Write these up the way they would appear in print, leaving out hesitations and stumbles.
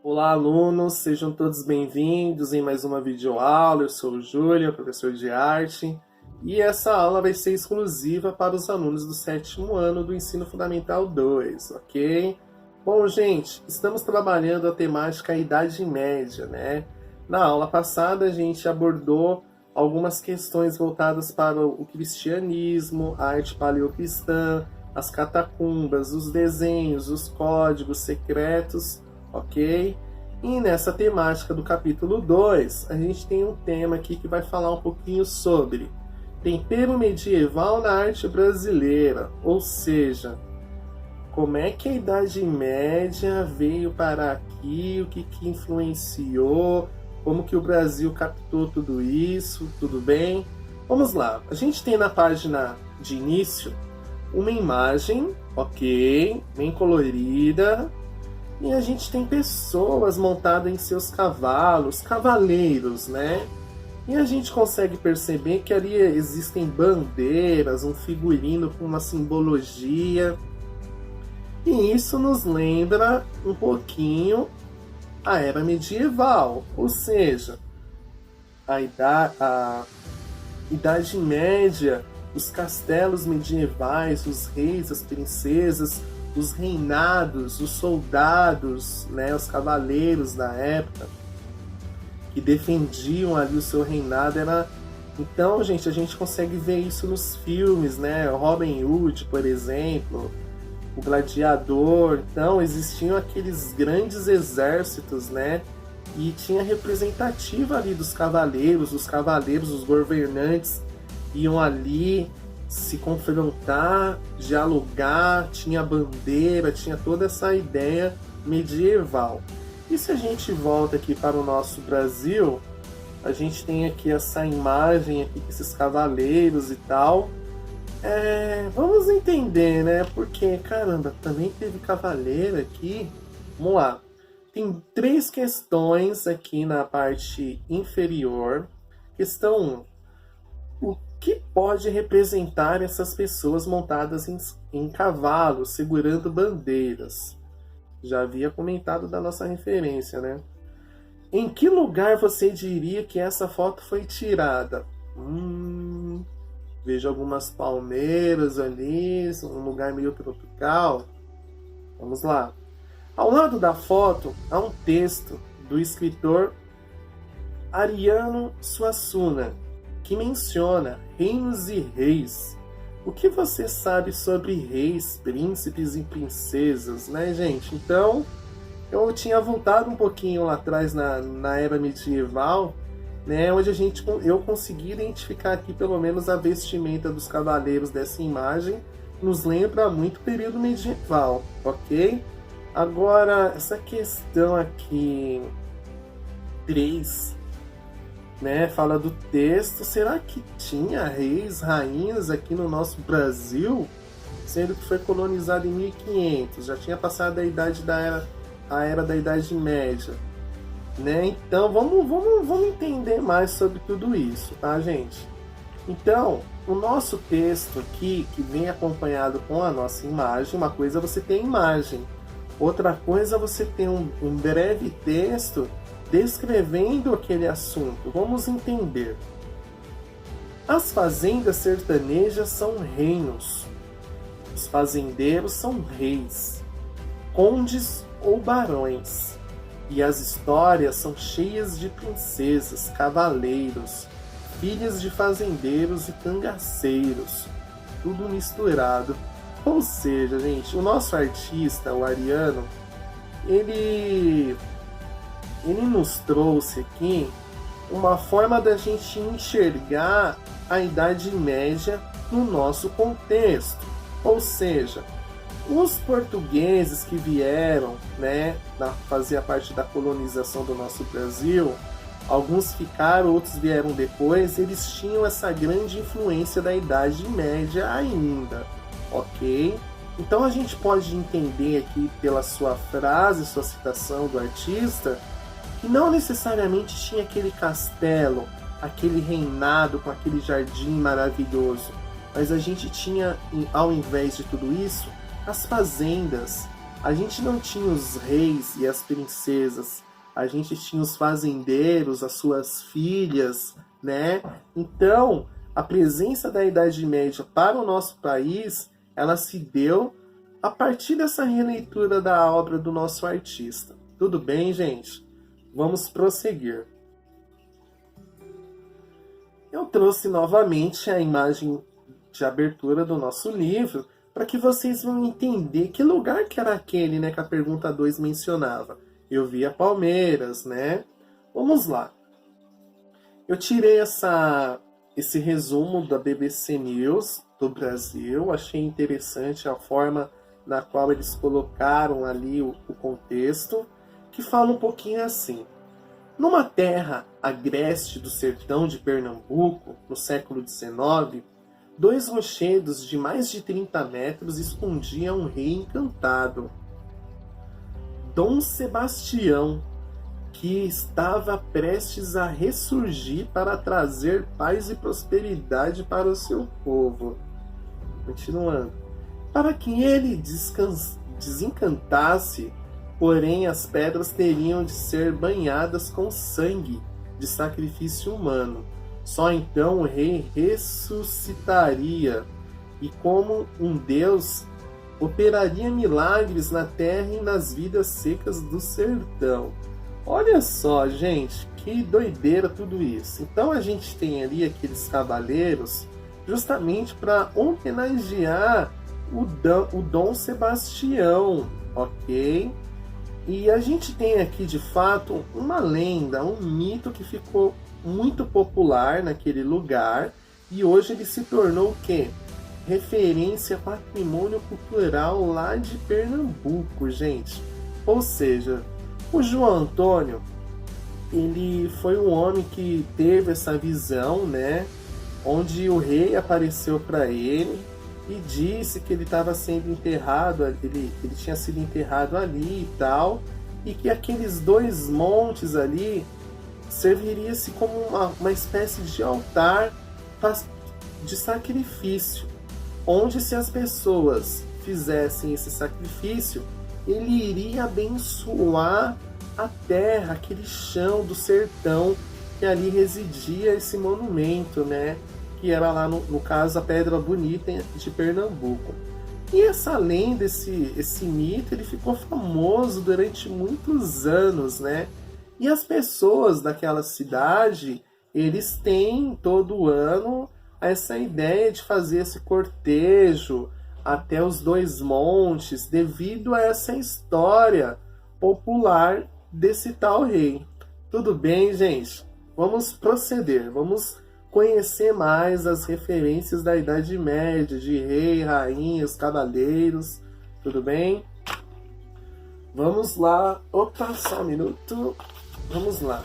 Olá, alunos, sejam todos bem-vindos em mais uma videoaula. Eu sou o Júlio, professor de arte, e essa aula vai ser exclusiva para os alunos do sétimo ano do Ensino Fundamental 2, ok? Bom, gente, estamos trabalhando a temática Idade Média, né? Na aula passada a gente abordou algumas questões voltadas para o cristianismo, a arte paleocristã, as catacumbas, os desenhos, os códigos secretos, ok? E nessa temática do capítulo 2, a gente tem um tema aqui que vai falar um pouquinho sobre tempero medieval na arte brasileira, ou seja, como é que a Idade Média veio para aqui, o que influenciou, como que o Brasil captou tudo isso, tudo bem? Vamos lá, a gente tem na página de início uma imagem, ok, bem colorida, e a gente tem pessoas montadas em seus cavalos, cavaleiros, né? E a gente consegue perceber que ali existem bandeiras, um figurino com uma simbologia. E isso nos lembra um pouquinho a era medieval, ou seja, a Idade Média, os castelos medievais, os reis, as princesas, os reinados, os soldados, né, os cavaleiros da época que defendiam ali o seu reinado. Então, gente, a gente consegue ver isso nos filmes, né? Robin Hood, por exemplo, o Gladiador. Então, existiam aqueles grandes exércitos, né? E tinha representativa ali dos cavaleiros, os governantes iam ali se confrontar, dialogar, tinha bandeira, tinha toda essa ideia medieval. E se a gente volta aqui para o nosso Brasil, a gente tem aqui essa imagem aqui com esses cavaleiros e tal. Vamos entender, né? Porque, caramba, também teve cavaleiro aqui. Vamos lá. Tem 3 questões aqui na parte inferior. Questão 1. O que pode representar essas pessoas montadas em cavalos, segurando bandeiras? Já havia comentado da nossa referência, né? Em que lugar você diria que essa foto foi tirada? Vejo algumas palmeiras ali, um lugar meio tropical. Vamos lá. Ao lado da foto há um texto do escritor Ariano Suassuna, que menciona reinos e reis. O que você sabe sobre reis, príncipes e princesas, né, gente? Então, eu tinha voltado um pouquinho lá atrás na era medieval, né, onde eu consegui identificar aqui pelo menos a vestimenta dos cavaleiros dessa imagem, nos lembra muito o período medieval, ok? Agora, essa questão aqui, 3, né, fala do texto. Será que tinha reis, rainhas aqui no nosso Brasil? Sendo que foi colonizado em 1500, já tinha passado a era da Idade Média, né? Então vamos entender mais sobre tudo isso, tá, gente? Então, o nosso texto aqui, que vem acompanhado com a nossa imagem, uma coisa é você ter a imagem, outra coisa é você ter um breve texto descrevendo aquele assunto. Vamos entender. As fazendas sertanejas são reinos. Os fazendeiros são reis, condes ou barões. E as histórias são cheias de princesas, cavaleiros, filhas de fazendeiros e cangaceiros. Tudo misturado. Ou seja, gente, o nosso artista, o Ariano, ele nos trouxe aqui uma forma da gente enxergar a Idade Média no nosso contexto. Ou seja, os portugueses que vieram, né, fazer parte da colonização do nosso Brasil, alguns ficaram, outros vieram depois, eles tinham essa grande influência da Idade Média ainda, ok? Então a gente pode entender aqui pela sua frase, sua citação do artista, que não necessariamente tinha aquele castelo, aquele reinado com aquele jardim maravilhoso, mas a gente tinha, ao invés de tudo isso, as fazendas, A gente não tinha os reis e as princesas, a gente tinha os fazendeiros, as suas filhas, né? Então, a presença da Idade Média para o nosso país, ela se deu a partir dessa releitura da obra do nosso artista. Tudo bem, gente? Vamos prosseguir. Eu trouxe novamente a imagem de abertura do nosso livro para que vocês vão entender que lugar que era aquele, né, que a pergunta 2 mencionava. Eu via Palmeiras, né? Vamos lá. Eu tirei esse resumo da BBC News do Brasil. Achei interessante a forma na qual eles colocaram ali o contexto, que fala um pouquinho assim. Numa terra agreste do sertão de Pernambuco, no século XIX, 2 rochedos de mais de 30 metros escondiam um rei encantado, Dom Sebastião, que estava prestes a ressurgir para trazer paz e prosperidade para o seu povo. Continuando. Para que ele desencantasse, porém as pedras teriam de ser banhadas com sangue de sacrifício humano. Só então o rei ressuscitaria e, como um deus, operaria milagres na terra e nas vidas secas do sertão. Olha só, gente, que doideira tudo isso. Então a gente tem ali aqueles cavaleiros justamente para homenagear o Dom Sebastião, ok? E a gente tem aqui, de fato, uma lenda, um mito que ficou muito popular naquele lugar e hoje ele se tornou o quê? Referência patrimônio cultural lá de Pernambuco, gente. Ou seja, o João Antônio, ele foi um homem que teve essa visão, né? Onde o rei apareceu para ele e disse que ele estava sendo enterrado, ele tinha sido enterrado ali e tal, e que aqueles 2 montes ali serviria-se como uma espécie de altar de sacrifício, onde se as pessoas fizessem esse sacrifício, ele iria abençoar a terra, aquele chão do sertão que ali residia esse monumento, né? Que era lá, no caso, a Pedra Bonita de Pernambuco. E essa lenda, esse mito, ele ficou famoso durante muitos anos, né? E as pessoas daquela cidade, eles têm todo ano essa ideia de fazer esse cortejo até os 2 montes, devido a essa história popular desse tal rei. Tudo bem, gente? Vamos proceder, vamos conhecer mais as referências da Idade Média, de rei, rainhas, cavaleiros, tudo bem? Vamos lá, opa, só um minuto, vamos lá.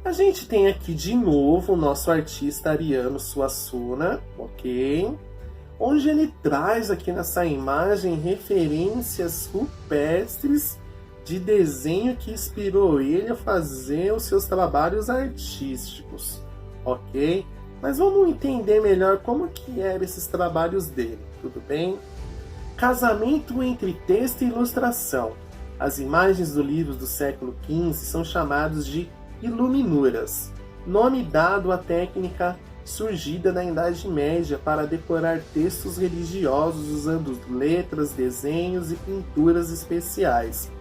A gente tem aqui de novo o nosso artista Ariano Suassuna, ok? Onde ele traz aqui nessa imagem referências rupestres de desenho que inspirou ele a fazer os seus trabalhos artísticos, ok? Mas vamos entender melhor como que eram esses trabalhos dele, tudo bem? Casamento entre texto e ilustração. As imagens do livro do século XV são chamadas de iluminuras, nome dado à técnica surgida na Idade Média para decorar textos religiosos usando letras, desenhos e pinturas especiais.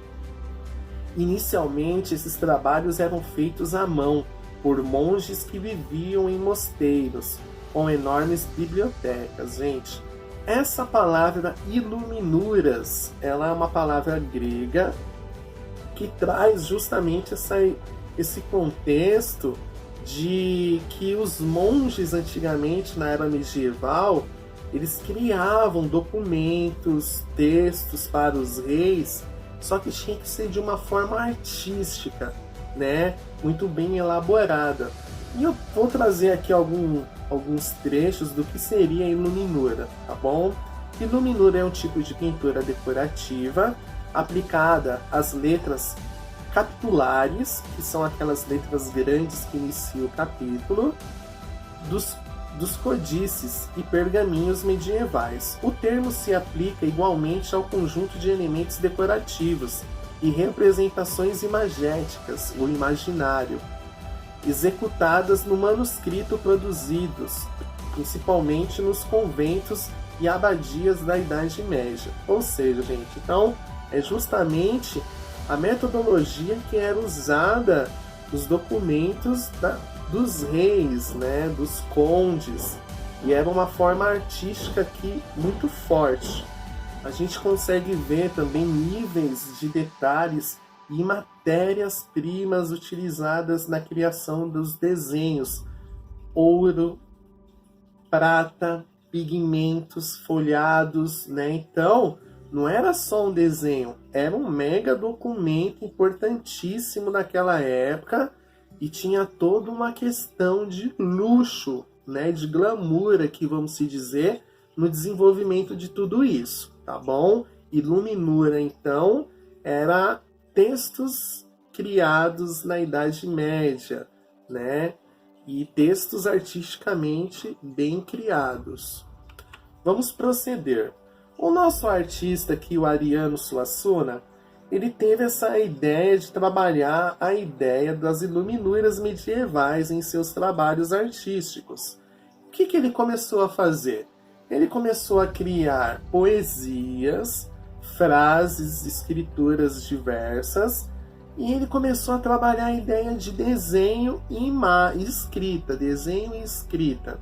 Inicialmente, esses trabalhos eram feitos à mão por monges que viviam em mosteiros, com enormes bibliotecas. Gente, essa palavra iluminuras, ela é uma palavra grega que traz justamente esse contexto de que os monges antigamente, na era medieval, eles criavam documentos, textos para os reis, só que tinha que ser de uma forma artística, né? Muito bem elaborada. E eu vou trazer aqui alguns trechos do que seria a iluminura, tá bom? Iluminura é um tipo de pintura decorativa aplicada às letras capitulares, que são aquelas letras grandes que iniciam o capítulo, dos codices e pergaminhos medievais. O termo se aplica igualmente ao conjunto de elementos decorativos e representações imagéticas, o imaginário, executadas no manuscrito produzidos, principalmente nos conventos e abadias da Idade Média. Ou seja, gente, então é justamente a metodologia que era usada nos documentos dos reis, né, dos condes, e era uma forma artística aqui muito forte. A gente consegue ver também níveis de detalhes e matérias-primas utilizadas na criação dos desenhos: ouro, prata, pigmentos, folhados, né? Então, não era só um desenho, era um mega documento importantíssimo naquela época e tinha toda uma questão de luxo, né? De glamour aqui, vamos se dizer, no desenvolvimento de tudo isso, tá bom? Iluminura, então, era textos criados na Idade Média, né? E textos artisticamente bem criados. Vamos proceder. O nosso artista aqui, o Ariano Suassuna, ele teve essa ideia de trabalhar a ideia das iluminuras medievais em seus trabalhos artísticos. O que ele começou a fazer? Ele começou a criar poesias, frases, escrituras diversas, e ele começou a trabalhar a ideia de desenho e escrita, desenho e escrita.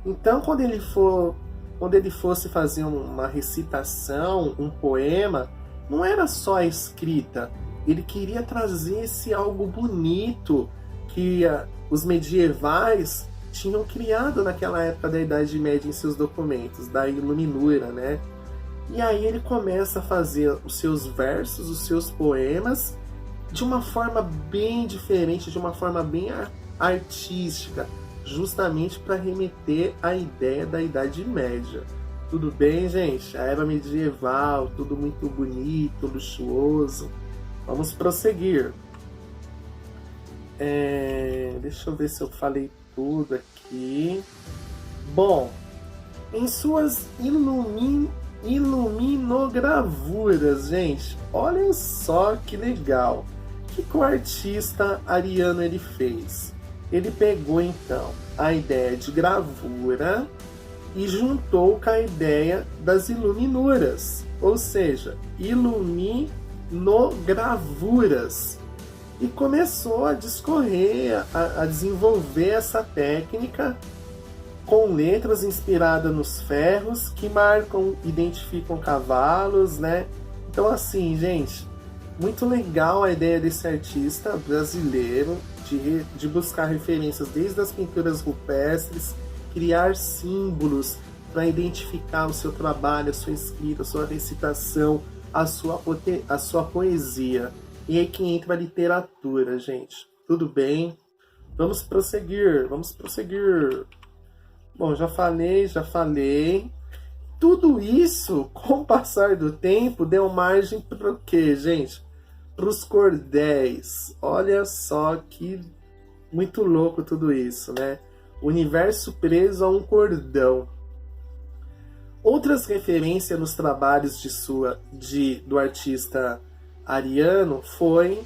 Então, quando ele fosse fazer uma recitação, um poema, não era só a escrita. Ele queria trazer esse algo bonito que os medievais tinham criado naquela época da Idade Média em seus documentos, da iluminura, né? E aí ele começa a fazer os seus versos, os seus poemas, de uma forma bem diferente, de uma forma bem artística, justamente para remeter à ideia da Idade Média. Tudo bem, gente? A era medieval, tudo muito bonito, luxuoso. Vamos prosseguir. Deixa eu ver se eu falei tudo aqui. Bom, em suas iluminogravuras, gente, olhem só que legal. O que o artista Ariano ele fez? Ele pegou então a ideia de gravura e juntou com a ideia das iluminuras, ou seja, iluminogravuras, e começou a discorrer, a desenvolver essa técnica com letras inspiradas nos ferros que identificam cavalos, né? Então, assim, gente, muito legal a ideia desse artista brasileiro de buscar referências desde as pinturas rupestres, criar símbolos para identificar o seu trabalho, a sua escrita, a sua recitação, a sua poesia. E aí que entra a literatura, gente. Tudo bem? Vamos prosseguir. Bom, já falei. Tudo isso, com o passar do tempo, deu margem para o quê, gente? Para os cordéis. Olha só que muito louco tudo isso, né? O universo preso a um cordão. Outras referências nos trabalhos do artista Ariano foi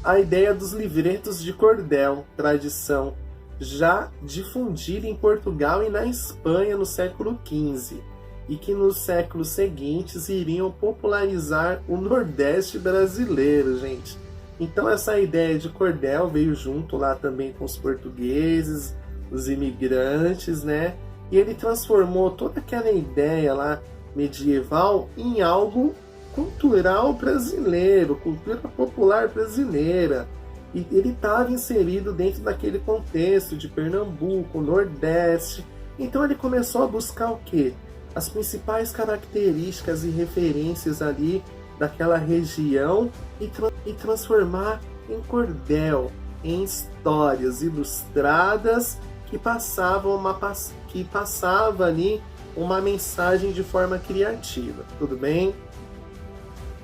a ideia dos livretos de cordel, tradição já difundida em Portugal e na Espanha no século XV, e que nos séculos seguintes iriam popularizar o Nordeste brasileiro, gente. Então essa ideia de cordel veio junto lá também com os portugueses, os imigrantes, né? E ele transformou toda aquela ideia lá medieval em algo cultural brasileiro, cultura popular brasileira. E ele estava inserido dentro daquele contexto de Pernambuco, Nordeste. Então ele começou a buscar o quê? As principais características e referências ali daquela região e transformar em cordel, em histórias ilustradas que passava ali uma mensagem de forma criativa. Tudo bem?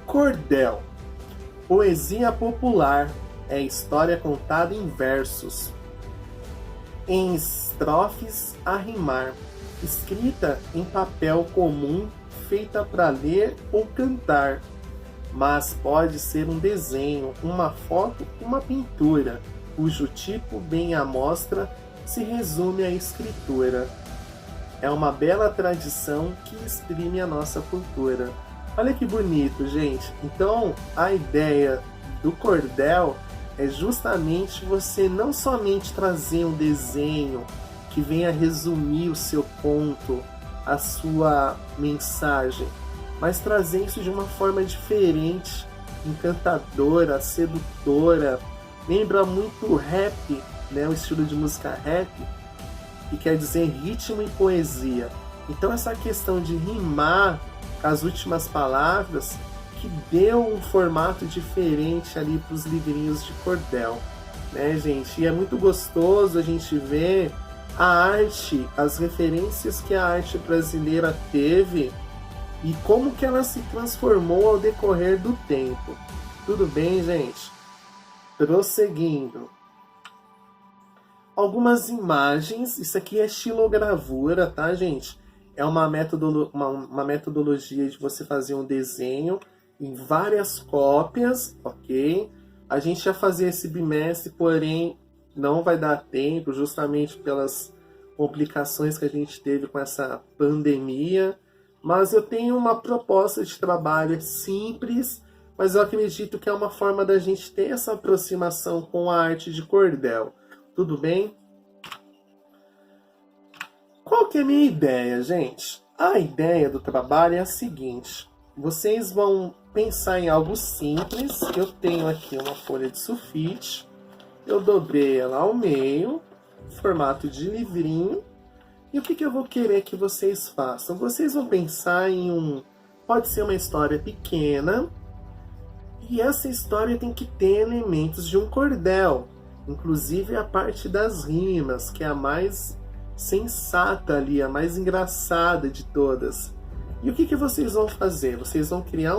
Cordel. Poesia popular é história contada em versos. em estrofes a rimar, escrita em papel comum, feita para ler ou cantar, mas pode ser um desenho, uma foto, uma pintura, cujo tipo bem à mostra se resume à escritura. É uma bela tradição que exprime a nossa cultura. Olha que bonito, gente. Então, a ideia do cordel é justamente você não somente trazer um desenho que venha resumir o seu ponto, a sua mensagem, mas trazer isso de uma forma diferente, encantadora, sedutora. Lembra muito o rap, né? O estilo de música rap, que quer dizer ritmo e poesia. Então essa questão de rimar as últimas palavras que deu um formato diferente ali para os livrinhos de cordel, né, gente? E é muito gostoso a gente ver a arte, as referências que a arte brasileira teve e como que ela se transformou ao decorrer do tempo. Tudo bem, gente? Prosseguindo. Algumas imagens, isso aqui é estilogravura, tá, gente? É uma metodologia de você fazer um desenho em várias cópias, ok? A gente ia fazer esse bimestre, porém não vai dar tempo, justamente pelas complicações que a gente teve com essa pandemia. Mas eu tenho uma proposta de trabalho simples, mas eu acredito que é uma forma da gente ter essa aproximação com a arte de cordel. Tudo bem? Qual que é a minha ideia, gente? A ideia do trabalho é a seguinte. Vocês vão pensar em algo simples. Eu tenho aqui uma folha de sulfite. Eu dobrei ela ao meio, formato de livrinho. E o que eu vou querer que vocês façam? Vocês vão pensar em pode ser uma história pequena. E essa história tem que ter elementos de um cordel. Inclusive a parte das rimas, que é a mais sensata ali, a mais engraçada de todas. E o que vocês vão fazer? Vocês vão criar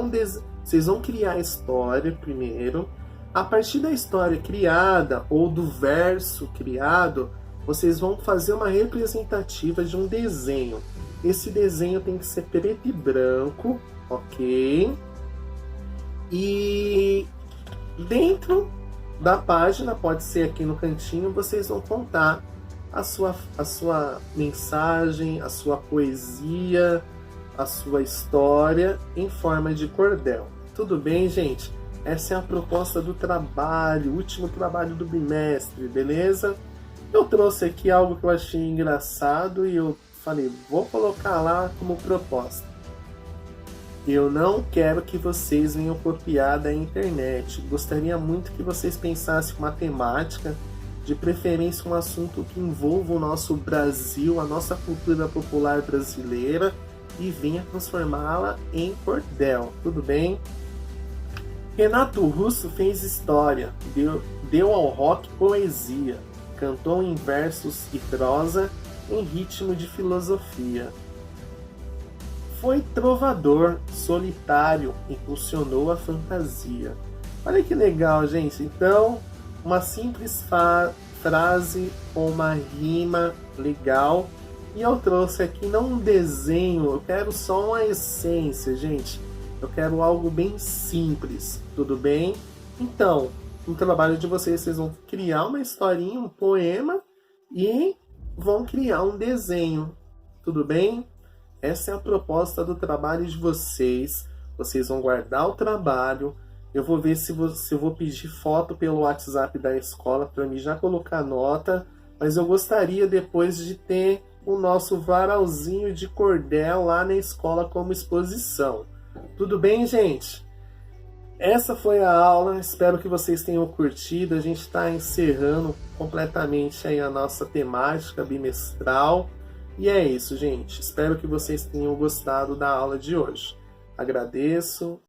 vocês vão criar a história primeiro. A partir da história criada ou do verso criado, vocês vão fazer uma representativa de um desenho. Esse desenho tem que ser preto e branco, ok? E dentro da página, pode ser aqui no cantinho, vocês vão contar a sua mensagem, a sua poesia, a sua história em forma de cordel. Tudo bem, gente? Essa é a proposta do trabalho, o último trabalho do bimestre, beleza? Eu trouxe aqui algo que eu achei engraçado e eu falei, vou colocar lá como proposta. Eu não quero que vocês venham copiar da internet. Gostaria muito que vocês pensassem uma temática, de preferência um assunto que envolva o nosso Brasil, a nossa cultura popular brasileira, e venha transformá-la em cordel. Tudo bem? Renato Russo fez história, deu ao rock poesia, cantou em versos e prosa, em ritmo de filosofia. Foi trovador, solitário, impulsionou a fantasia. Olha que legal, gente. Então, uma simples frase ou uma rima legal. E eu trouxe aqui não um desenho, eu quero só uma essência, gente. Eu quero algo bem simples, tudo bem? Então, no trabalho de vocês vão criar uma historinha, um poema e vão criar um desenho, tudo bem? Essa é a proposta do trabalho de vocês. Vocês vão guardar o trabalho. Eu vou ver se eu vou pedir foto pelo WhatsApp da escola para mim já colocar nota. Mas eu gostaria depois de ter o nosso varalzinho de cordel lá na escola como exposição. Tudo bem, gente? Essa foi a aula. Espero que vocês tenham curtido. A gente está encerrando completamente aí a nossa temática bimestral. E é isso, gente. Espero que vocês tenham gostado da aula de hoje. Agradeço.